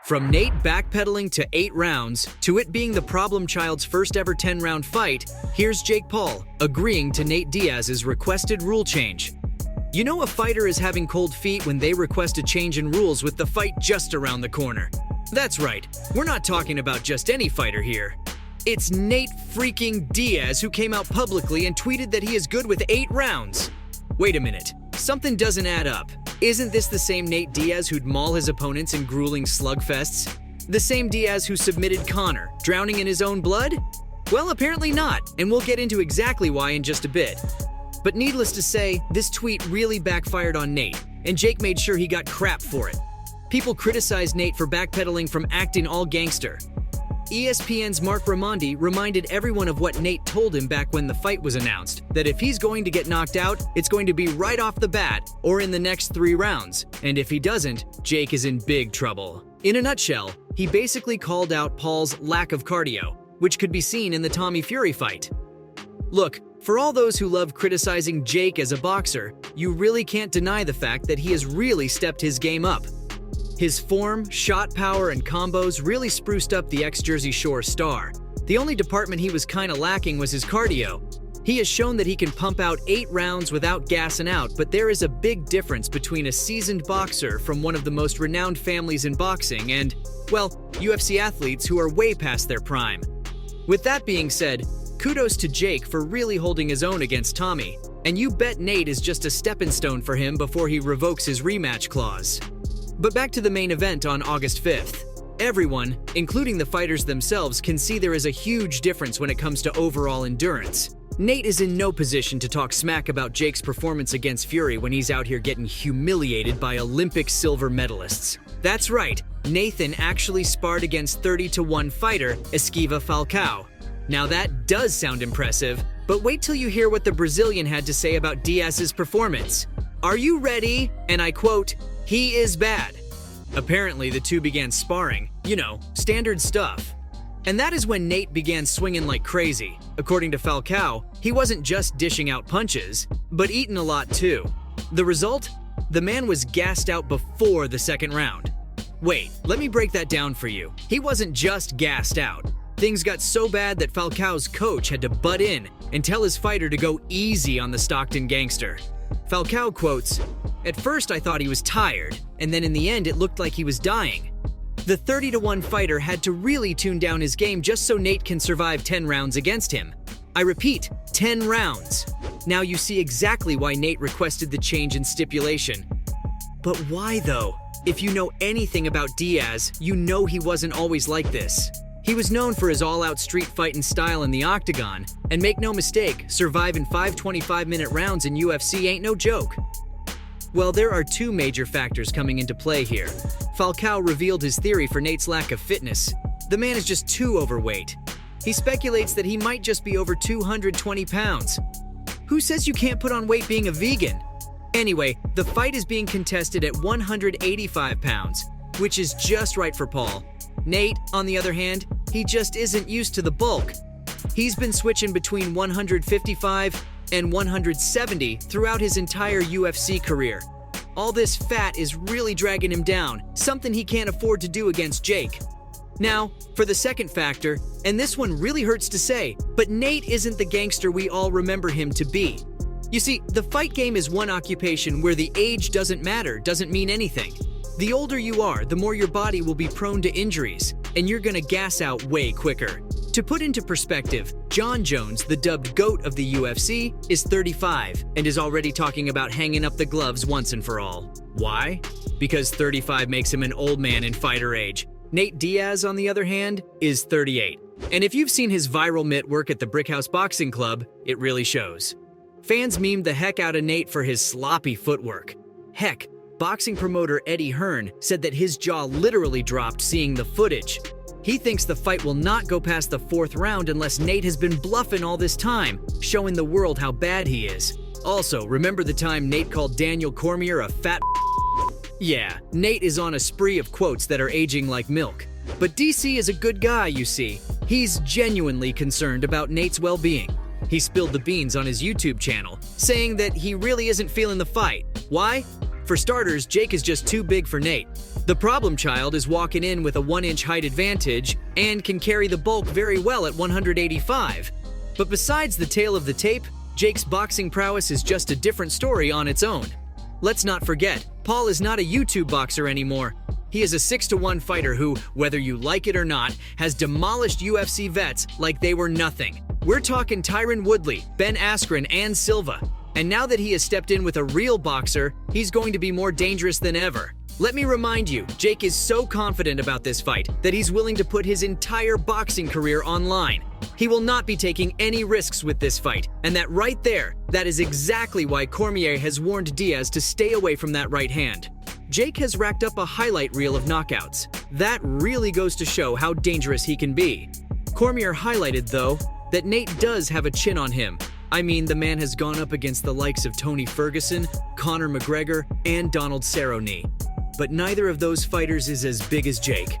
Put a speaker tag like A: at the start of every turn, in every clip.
A: From Nate backpedaling to 8 rounds, to it being the problem child's first ever 10-round fight, here's Jake Paul agreeing to Nate Diaz's requested rule change. You know a fighter is having cold feet when they request a change in rules with the fight just around the corner. That's right, we're not talking about just any fighter here. It's Nate freaking Diaz who came out publicly and tweeted that he is good with 8 rounds. Wait a minute, something doesn't add up. Isn't this the same Nate Diaz who'd maul his opponents in grueling slugfests? The same Diaz who submitted Conor, drowning in his own blood? Well, apparently not, and we'll get into exactly why in just a bit. But needless to say, this tweet really backfired on Nate, and Jake made sure he got crap for it. People criticized Nate for backpedaling from acting all gangster. ESPN's Mark Raimondi reminded everyone of what Nate told him back when the fight was announced, that if he's going to get knocked out, it's going to be right off the bat or in the next 3 rounds, and if he doesn't, Jake is in big trouble. In a nutshell, he basically called out Paul's lack of cardio, which could be seen in the Tommy Fury fight. Look, for all those who love criticizing Jake as a boxer, you really can't deny the fact that he has really stepped his game up. His form, shot power, and combos really spruced up the ex-Jersey Shore star. The only department he was kinda lacking was his cardio. He has shown that he can pump out 8 rounds without gassing out, but there is a big difference between a seasoned boxer from one of the most renowned families in boxing and, well, UFC athletes who are way past their prime. With that being said, kudos to Jake for really holding his own against Tommy, and you bet Nate is just a stepping stone for him before he revokes his rematch clause. But back to the main event on August 5th. Everyone, including the fighters themselves, can see there is a huge difference when it comes to overall endurance. Nate is in no position to talk smack about Jake's performance against Fury when he's out here getting humiliated by Olympic silver medalists. That's right, Nathan actually sparred against 30-1 fighter Esquiva Falcao. Now that does sound impressive, but wait till you hear what the Brazilian had to say about Diaz's performance. Are you ready? And I quote, "He is bad." Apparently, the two began sparring, standard stuff. And that is when Nate began swinging like crazy. According to Falcao, he wasn't just dishing out punches, but eating a lot too. The result? The man was gassed out before the second round. Wait, let me break that down for you. He wasn't just gassed out. Things got so bad that Falcao's coach had to butt in and tell his fighter to go easy on the Stockton gangster. Falcao quotes, "At first I thought he was tired, and then in the end it looked like he was dying." The 30-1 fighter had to really tune down his game just so Nate can survive 10 rounds against him. I repeat, 10 rounds. Now you see exactly why Nate requested the change in stipulation. But why though? If you know anything about Diaz, you know he wasn't always like this. He was known for his all-out street fighting style in the octagon, and make no mistake, surviving 5 25-minute rounds in UFC ain't no joke. Well, there are 2 major factors coming into play here. Falcao revealed his theory for Nate's lack of fitness. The man is just too overweight. He speculates that he might just be over 220 pounds. Who says you can't put on weight being a vegan? Anyway, the fight is being contested at 185 pounds, which is just right for Paul. Nate, on the other hand, he just isn't used to the bulk. He's been switching between 155 and 170 throughout his entire UFC career. All this fat is really dragging him down, something he can't afford to do against Jake. Now, for the second factor, and this one really hurts to say, but Nate isn't the gangster we all remember him to be. You see, the fight game is one occupation where the age doesn't mean anything. The older you are, the more your body will be prone to injuries, and you're gonna gas out way quicker. To put into perspective, John Jones, the dubbed GOAT of the UFC, is 35 and is already talking about hanging up the gloves once and for all. Why? Because 35 makes him an old man in fighter age. Nate Diaz, on the other hand, is 38. And if you've seen his viral mitt work at the Brickhouse Boxing Club, it really shows. Fans memed the heck out of Nate for his sloppy footwork. Heck, boxing promoter Eddie Hearn said that his jaw literally dropped seeing the footage. He thinks the fight will not go past the 4th round unless Nate has been bluffing all this time, showing the world how bad he is. Also, remember the time Nate called Daniel Cormier a fat Yeah, Nate is on a spree of quotes that are aging like milk. But DC is a good guy, you see. He's genuinely concerned about Nate's well-being. He spilled the beans on his YouTube channel, saying that he really isn't feeling the fight. Why? For starters, Jake is just too big for Nate. The problem child is walking in with a 1-inch height advantage and can carry the bulk very well at 185. But besides the tail of the tape, Jake's boxing prowess is just a different story on its own. Let's not forget, Paul is not a YouTube boxer anymore. He is a 6-to-1 fighter who, whether you like it or not, has demolished UFC vets like they were nothing. We're talking Tyron Woodley, Ben Askren, and Silva. And now that he has stepped in with a real boxer, he's going to be more dangerous than ever. Let me remind you, Jake is so confident about this fight that he's willing to put his entire boxing career online. He will not be taking any risks with this fight, and that right there, that is exactly why Cormier has warned Diaz to stay away from that right hand. Jake has racked up a highlight reel of knockouts. That really goes to show how dangerous he can be. Cormier highlighted, though, that Nate does have a chin on him. I mean, the man has gone up against the likes of Tony Ferguson, Conor McGregor, and Donald Cerrone. But neither of those fighters is as big as Jake.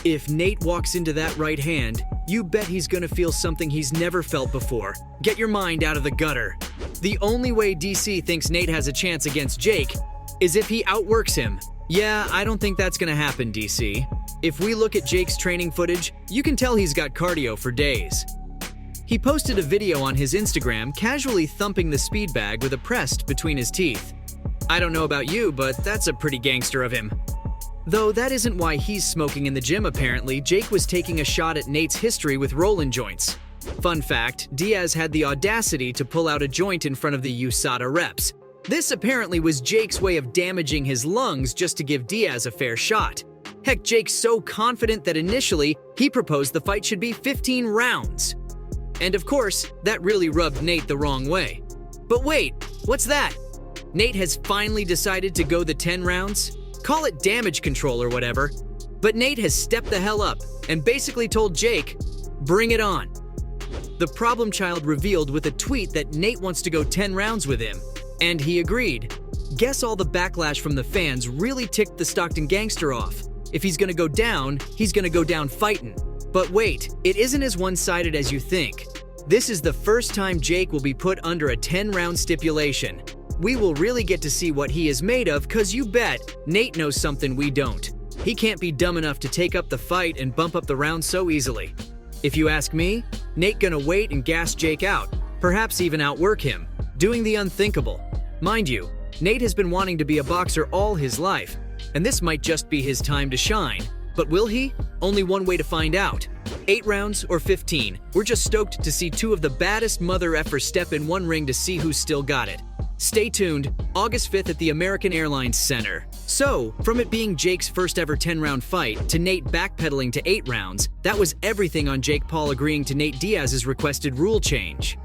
A: If Nate walks into that right hand, you bet he's gonna feel something he's never felt before. Get your mind out of the gutter. The only way DC thinks Nate has a chance against Jake is if he outworks him. Yeah, I don't think that's gonna happen, DC. If we look at Jake's training footage, you can tell he's got cardio for days. He posted a video on his Instagram casually thumping the speed bag with a pressed between his teeth. I don't know about you, but that's a pretty gangster of him. Though that isn't why he's smoking in the gym apparently, Jake was taking a shot at Nate's history with rollin' joints. Fun fact, Diaz had the audacity to pull out a joint in front of the USADA reps. This apparently was Jake's way of damaging his lungs just to give Diaz a fair shot. Heck, Jake's so confident that initially, he proposed the fight should be 15 rounds. And of course, that really rubbed Nate the wrong way. But wait, what's that? Nate has finally decided to go the 10 rounds? Call it damage control or whatever. But Nate has stepped the hell up and basically told Jake, bring it on. The problem child revealed with a tweet that Nate wants to go 10 rounds with him. And he agreed. Guess all the backlash from the fans really ticked the Stockton gangster off. If he's gonna go down, he's gonna go down fightin'. But wait, it isn't as one-sided as you think. This is the first time Jake will be put under a 10-round stipulation. We will really get to see what he is made of, cause you bet Nate knows something we don't. He can't be dumb enough to take up the fight and bump up the rounds so easily. If you ask me, Nate gonna wait and gas Jake out, perhaps even outwork him, doing the unthinkable. Mind you, Nate has been wanting to be a boxer all his life, and this might just be his time to shine. But will he? Only one way to find out. 8 rounds or 15. We're just stoked to see two of the baddest mother effers step in one ring to see who's still got it. Stay tuned, August 5th at the American Airlines Center. So, from it being Jake's first ever 10-round fight to Nate backpedaling to 8 rounds, that was everything on Jake Paul agreeing to Nate Diaz's requested rule change.